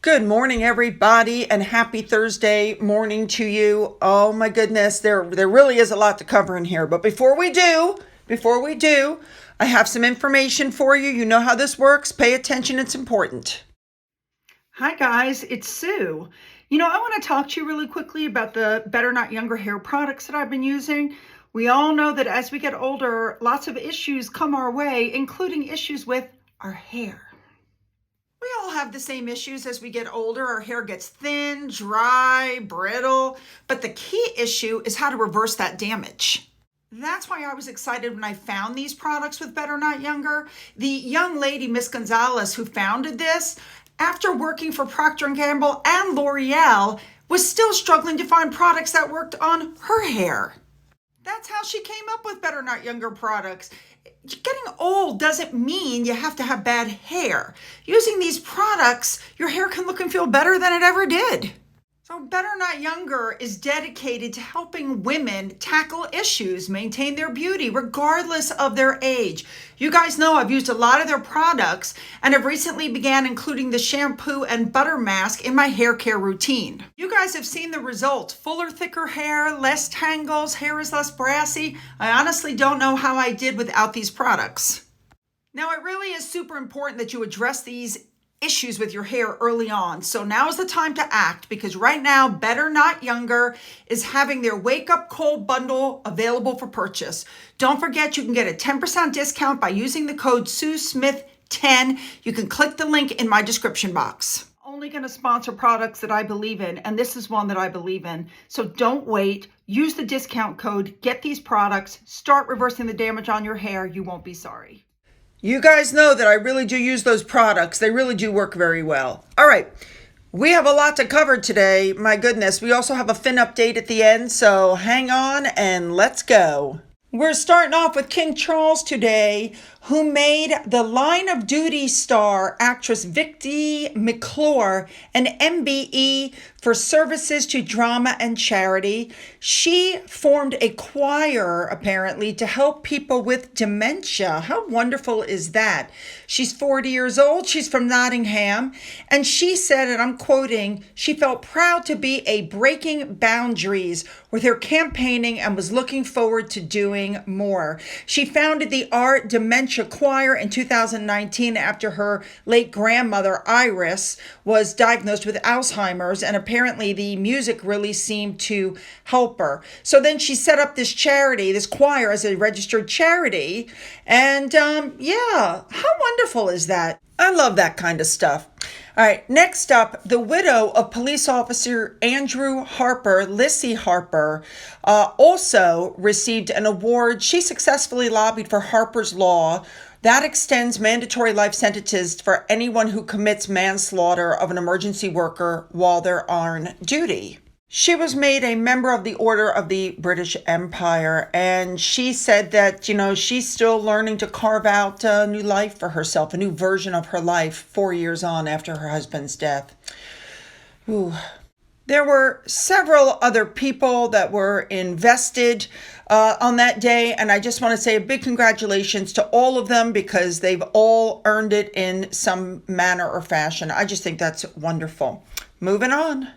Good morning, everybody, and happy Thursday morning to you. Oh my goodness, there really is a lot to cover in here. But before we do, I have some information for you. You know how this works. Pay attention, it's important. Hi guys, it's Sue. I want to talk to you really quickly about the Better Not Younger hair products that I've been using. We all know that as we get older, lots of issues come our way, including issues with our hair. We all have the same issues as we get older. Our hair gets thin, dry, brittle, but the key issue is how to reverse that damage. That's why I was excited when I found these products with Better Not Younger. The young lady, Miss Gonzalez, who founded this, after working for Procter & Gamble and L'Oreal, was still struggling to find products that worked on her hair. That's how she came up with Better Not Younger products. Getting old doesn't mean you have to have bad hair. Using these products, your hair can look and feel better than it ever did. So Better Not Younger is dedicated to helping women tackle issues, maintain their beauty, regardless of their age. You guys know I've used a lot of their products and have recently began including the shampoo and butter mask in my hair care routine. You guys have seen the results. Fuller, thicker hair, less tangles, hair is less brassy. I honestly don't know how I did without these products. Now, it really is super important that you address these issues with your hair early on. So now is the time to act, because right now Better Not Younger is having their Wake Up Cold bundle available for purchase. Don't forget, you can get a 10% discount by using the code SueSmith10. You can click the link in my description box. Only going to sponsor products that I believe in, and this is one that I believe in. So don't wait. Use the discount code, get these products, start reversing the damage on your hair. You won't be sorry. You guys know that I really do use those products. They really do work very well. All right. We have a lot to cover today. My goodness. We also have a Finn update at the end, so hang on and let's go. We're starting off with King Charles today, who made the Line of Duty star actress Vicki McClure an MBE for services to drama and charity. She formed a choir, apparently, to help people with dementia. How wonderful is that? She's 40 years old. She's from Nottingham. And she said, and I'm quoting, she felt proud to be a breaking boundaries with her campaigning and was looking forward to doing more. She founded the Art Dementia Choir in 2019 after her late grandmother, Iris, was diagnosed with Alzheimer's, and apparently the music really seemed to help her. So then she set up this charity, this choir, as a registered charity. And yeah, how wonderful is that? I love that kind of stuff. All right, next up, the widow of police officer Andrew Harper, Lissy Harper, also received an award. She successfully lobbied for Harper's Law. That extends mandatory life sentences for anyone who commits manslaughter of an emergency worker while they're on duty. She was made a member of the Order of the British Empire, and she said that, she's still learning to carve out a new life for herself, a new version of her life 4 years on after her husband's death. Ooh. There were several other people that were invested on that day, and I just want to say a big congratulations to all of them because they've all earned it in some manner or fashion. I just think that's wonderful. Moving on.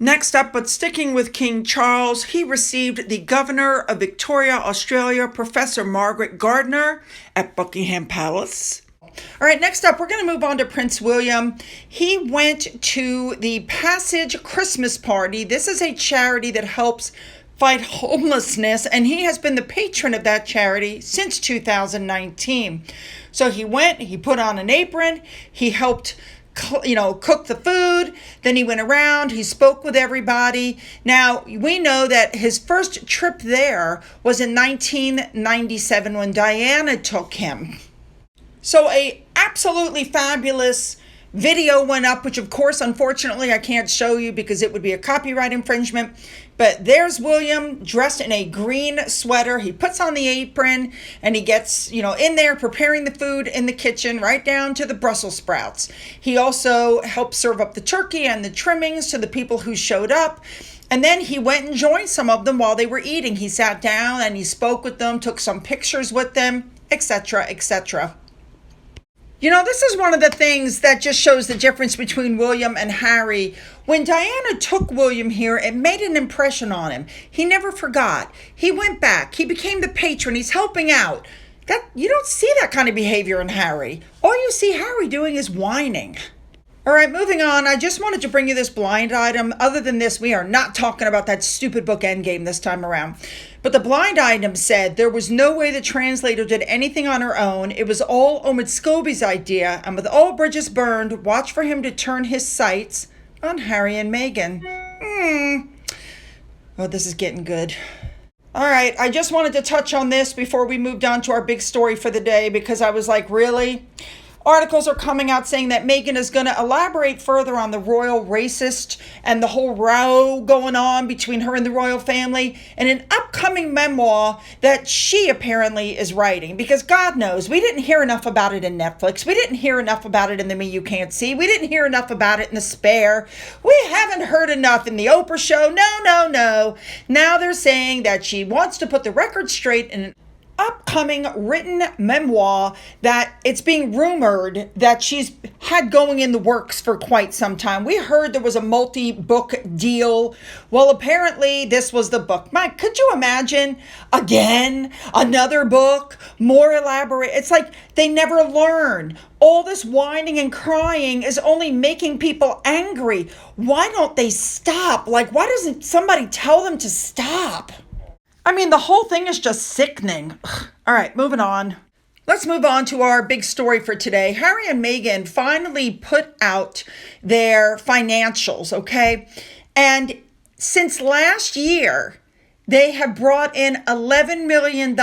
Next up, but sticking with King Charles, he received the Governor of Victoria, Australia, Professor Margaret Gardner at Buckingham Palace. All right, next up, we're going to move on to Prince William. He went to the Passage Christmas Party. This is a charity that helps fight homelessness, and he has been the patron of that charity since 2019. So he went, he put on an apron, he helped cook the food. Then he went around, he spoke with everybody. Now, we know that his first trip there was in 1997 when Diana took him. So a absolutely fabulous video went up, which of course, unfortunately, I can't show you because it would be a copyright infringement. But there's William dressed in a green sweater. He puts on the apron and he gets, in there preparing the food in the kitchen, right down to the Brussels sprouts. He also helped serve up the turkey and the trimmings to the people who showed up. And then he went and joined some of them while they were eating. He sat down and he spoke with them, took some pictures with them, etc., etc. You know, this is one of the things that just shows the difference between William and Harry. When Diana took William here, it made an impression on him. He never forgot. He went back. He became the patron. He's helping out. You don't see that kind of behavior in Harry. All you see Harry doing is whining. All right, moving on. I just wanted to bring you this blind item. Other than this, we are not talking about that stupid book Endgame this time around. But the blind item said there was no way the translator did anything on her own. It was all Omid Scobie's idea. And with all bridges burned, watch for him to turn his sights on Harry and Meghan. Oh, this is getting good. All right, I just wanted to touch on this before we moved on to our big story for the day, because I was like, really? Articles are coming out saying that Meghan is going to elaborate further on the royal racist and the whole row going on between her and the royal family in an upcoming memoir that she apparently is writing. Because God knows, we didn't hear enough about it in Netflix. We didn't hear enough about it in The Me You Can't See. We didn't hear enough about it in The Spare. We haven't heard enough in The Oprah Show. No. Now they're saying that she wants to put the record straight in an upcoming written memoir that it's being rumored that she's had going in the works for quite some time. We heard there was a multi-book deal. Well, apparently this was the book. Mike, could you imagine again, another book, more elaborate? It's like they never learn. All this whining and crying is only making people angry. Why don't they stop? Like, why doesn't somebody tell them to stop? I mean, the whole thing is just sickening. All right, moving on. Let's move on to our big story for today. Harry and Meghan finally put out their financials, okay? And since last year, they have brought in $11 million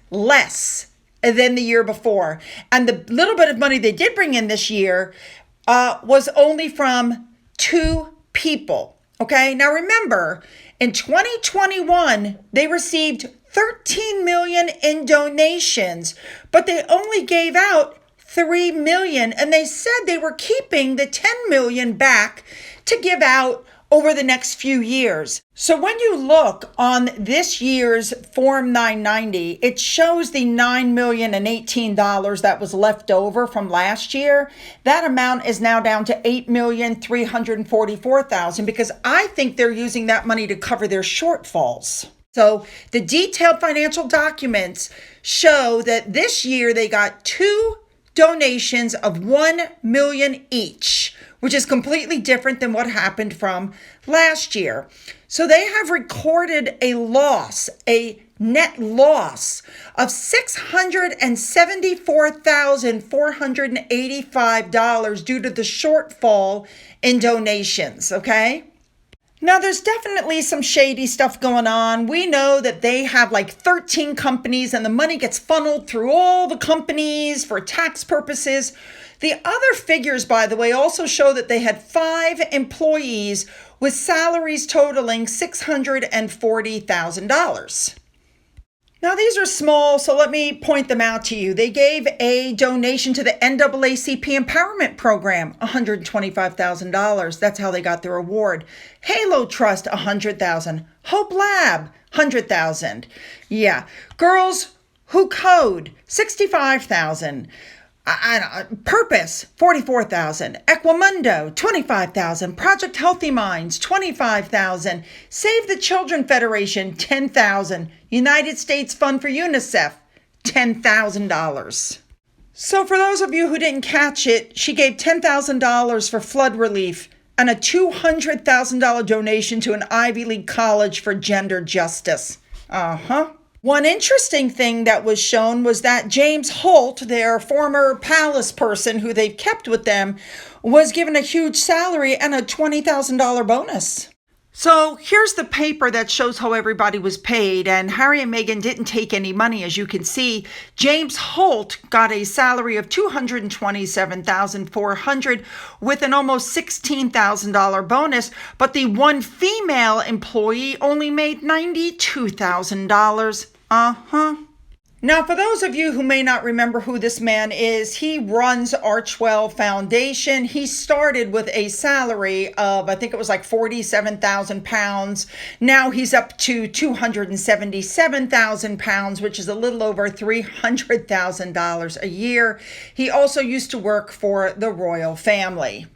less than the year before. And the little bit of money they did bring in this year was only from 2 people, okay? Now remember, in 2021, they received $13 million in donations, but they only gave out $3 million, and they said they were keeping the $10 million back to give out over the next few years. So when you look on this year's Form 990, it shows the $9,018 that was left over from last year. That amount is now down to $8,344,000 because I think they're using that money to cover their shortfalls. So the detailed financial documents show that this year they got 2 donations of $1 million each, which is completely different than what happened from last year. So they have recorded a loss, a net loss of $674,485 due to the shortfall in donations, okay? Now, there's definitely some shady stuff going on. We know that they have like 13 companies and the money gets funneled through all the companies for tax purposes. The other figures, by the way, also show that they had 5 employees with salaries totaling $640,000. Now, these are small, so let me point them out to you. They gave a donation to the NAACP Empowerment Program, $125,000. That's how they got their award. Halo Trust, $100,000. Hope Lab, $100,000. Yeah. Girls Who Code, $65,000. Purpose, $44,000. Equimundo, $25,000. Project Healthy Minds, $25,000. Save the Children Federation, $10,000. United States Fund for UNICEF, $10,000. So for those of you who didn't catch it, she gave $10,000 for flood relief and a $200,000 donation to an Ivy League college for gender justice. One interesting thing that was shown was that James Holt, their former palace person who they've kept with them, was given a huge salary and a $20,000 bonus. So here's the paper that shows how everybody was paid, and Harry and Meghan didn't take any money, as you can see. James Holt got a salary of $227,400 with an almost $16,000 bonus, but the one female employee only made $92,000. Now, for those of you who may not remember who this man is, he runs Archewell Foundation. He started with a salary of, I think it was like 47,000 pounds. Now he's up to 277,000 pounds, which is a little over $300,000 a year. He also used to work for the royal family.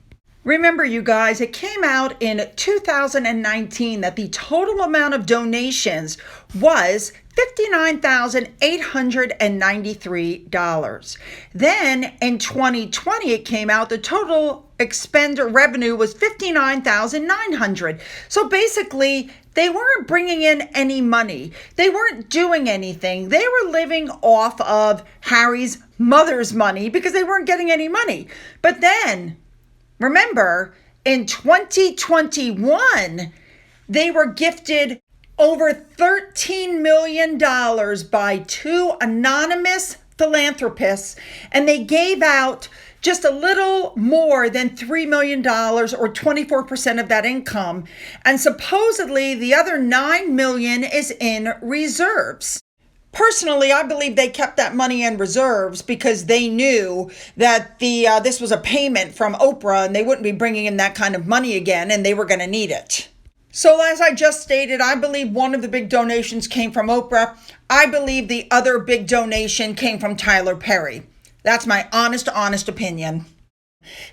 Remember, you guys, it came out in 2019 that the total amount of donations was $59,893. Then in 2020, it came out the total revenue was $59,900. So basically, they weren't bringing in any money. They weren't doing anything. They were living off of Harry's mother's money because they weren't getting any money. But then, remember, in 2021, they were gifted over $13 million by two anonymous philanthropists, and they gave out just a little more than $3 million or 24% of that income. And supposedly the other $9 million is in reserves. Personally, I believe they kept that money in reserves because they knew that this was a payment from Oprah and they wouldn't be bringing in that kind of money again, and they were going to need it. So as I just stated, I believe one of the big donations came from Oprah. I believe the other big donation came from Tyler Perry. That's my honest opinion.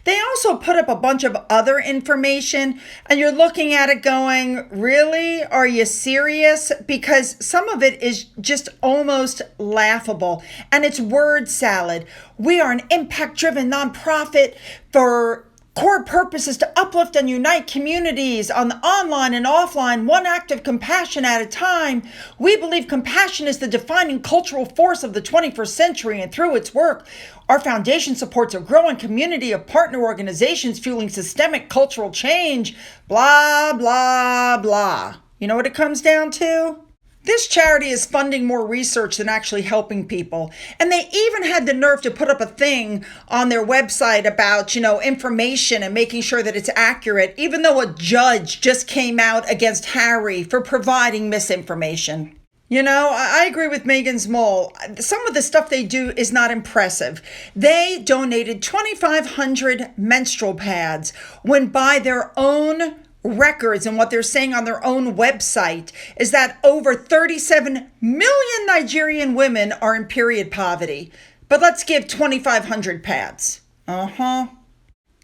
They also put up a bunch of other information, and you're looking at it going, really? Are you serious? Because some of it is just almost laughable, and it's word salad. We are an impact-driven nonprofit for core purpose is to uplift and unite communities on the online and offline, one act of compassion at a time. We believe compassion is the defining cultural force of the 21st century, and through its work, our foundation supports a growing community of partner organizations fueling systemic cultural change. Blah, blah, blah. You know what it comes down to? This charity is funding more research than actually helping people. And they even had the nerve to put up a thing on their website about, information and making sure that it's accurate, even though a judge just came out against Harry for providing misinformation. I agree with Megan's Mole. Some of the stuff they do is not impressive. They donated 2,500 menstrual pads when by their own records and what they're saying on their own website is that over 37 million Nigerian women are in period poverty. But let's give 2,500 pads. And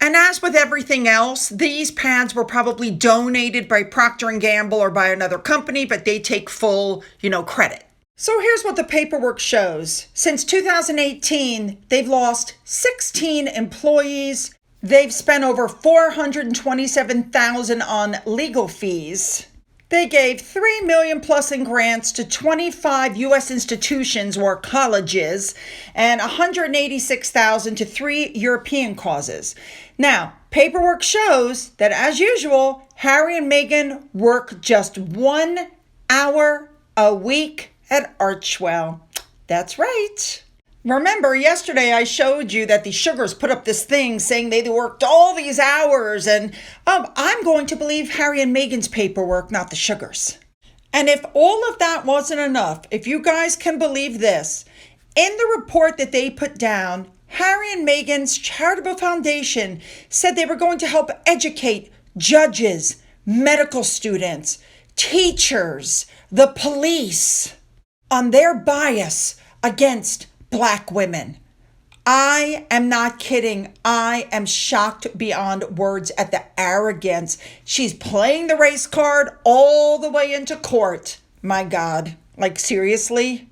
as with everything else, these pads were probably donated by Procter & Gamble or by another company, but they take full, credit. So here's what the paperwork shows. Since 2018, they've lost 16 employees. They've spent over $427,000 on legal fees. They gave $3 million plus in grants to 25 U.S. institutions or colleges and $186,000 to 3 European causes. Now, paperwork shows that, as usual, Harry and Meghan work just 1 hour a week at Archewell. That's right. Remember, yesterday I showed you that the Sugars put up this thing saying they worked all these hours, and I'm going to believe Harry and Meghan's paperwork, not the Sugars. And if all of that wasn't enough, if you guys can believe this, in the report that they put down, Harry and Meghan's charitable foundation said they were going to help educate judges, medical students, teachers, the police on their bias against Black women. I am not kidding. I am shocked beyond words at the arrogance. She's playing the race card all the way into court. My God, seriously?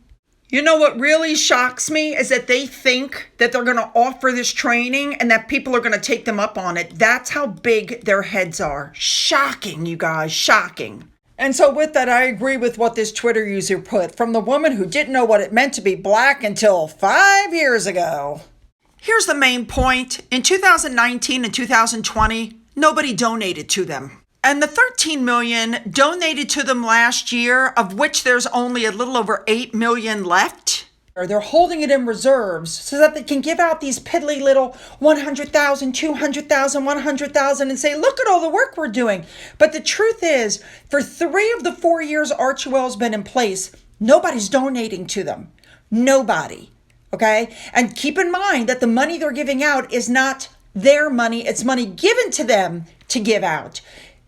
You know what really shocks me is that they think that they're going to offer this training and that people are going to take them up on it. That's how big their heads are. Shocking, you guys, shocking. And so with that, I agree with what this Twitter user put, from the woman who didn't know what it meant to be Black until 5 years ago. Here's the main point. In 2019 and 2020, nobody donated to them. And the $13 million donated to them last year, of which there's only a little over $8 million left. They're holding it in reserves so that they can give out these piddly little 100,000, 200,000, 100,000 and say, look at all the work we're doing. But the truth is, for 3 of the 4 years Archewell's been in place, nobody's donating to them. Nobody. Okay? And keep in mind that the money they're giving out is not their money. It's money given to them to give out.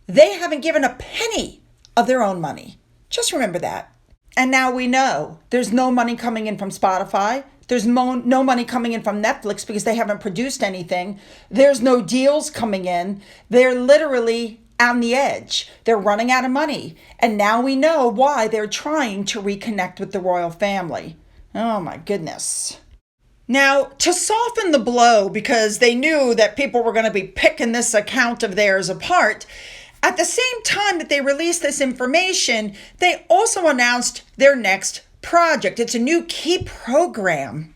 They haven't given a penny of their own money. Just remember that. And now we know there's no money coming in from Spotify. There's no money coming in from Netflix because they haven't produced anything. There's no deals coming in. They're literally on the edge. They're running out of money. And now we know why they're trying to reconnect with the royal family. Oh my goodness. Now, to soften the blow, because they knew that people were going to be picking this account of theirs apart, at the same time that they released this information, they also announced their next project. It's a new key program.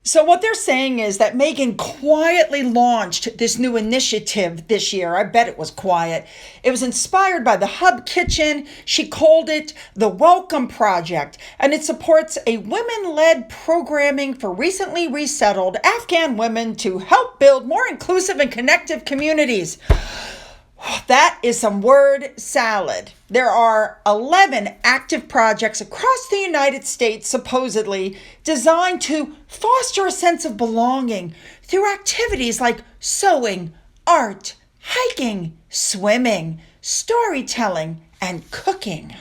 So what they're saying is that Meghan quietly launched this new initiative this year. I bet it was quiet. It was inspired by the Hub Kitchen. She called it the Welcome Project, and it supports a women-led programming for recently resettled Afghan women to help build more inclusive and connective communities. That is some word salad. There are 11 active projects across the United States, supposedly designed to foster a sense of belonging through activities like sewing, art, hiking, swimming, storytelling, and cooking.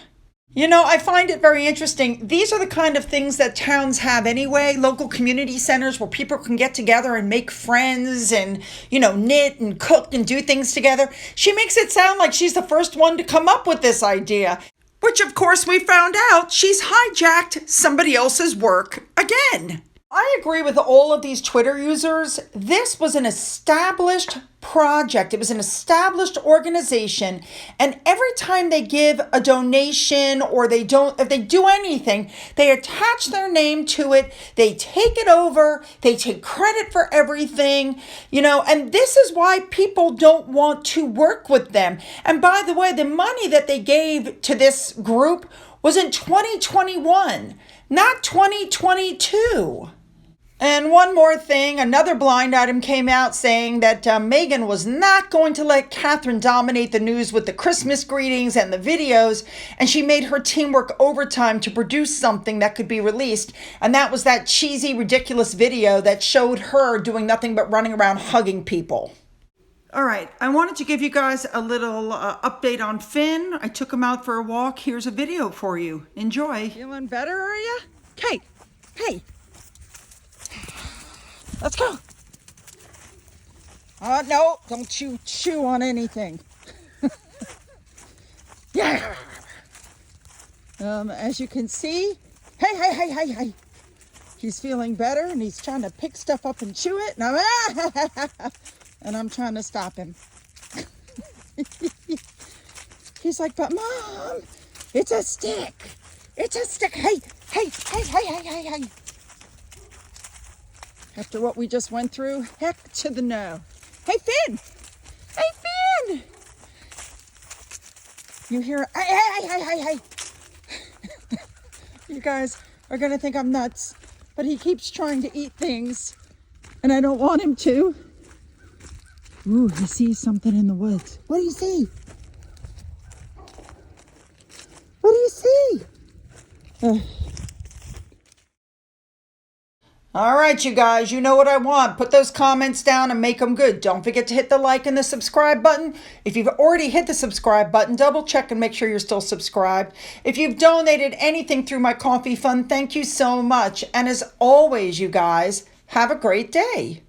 You know, I find it very interesting. These are the kind of things that towns have anyway, local community centers where people can get together and make friends and, knit and cook and do things together. She makes it sound like she's the first one to come up with this idea, which of course we found out she's hijacked somebody else's work again. I agree with all of these Twitter users. This was an established project. It was an established organization. And every time they give a donation or if they do anything, they attach their name to it. They take it over. They take credit for everything, and this is why people don't want to work with them. And by the way, the money that they gave to this group was in 2021, not 2022. And one more thing, another blind item came out saying that Meghan was not going to let Catherine dominate the news with the Christmas greetings and the videos, and she made her team work overtime to produce something that could be released, and that was that cheesy, ridiculous video that showed her doing nothing but running around hugging people. All right, I wanted to give you guys a little update on Finn. I took him out for a walk. Here's a video for you. Enjoy. Feeling better, are you? Kate, hey. Let's go. No, don't you chew on anything. Yeah. As you can see, hey. He's feeling better and he's trying to pick stuff up and chew it. And I'm trying to stop him. He's like, but Mom, it's a stick. It's a stick. Hey. After what we just went through, heck to the no. Hey, Finn! You hear, hey. You guys are going to think I'm nuts, but he keeps trying to eat things, and I don't want him to. Ooh, he sees something in the woods. What do you see? What do you see? All right, you guys, you know what I want. Put those comments down and make them good. Don't forget to hit the like and the subscribe button. If you've already hit the subscribe button, double check and make sure you're still subscribed. If you've donated anything through my coffee fund, thank you so much. And as always, you guys, have a great day.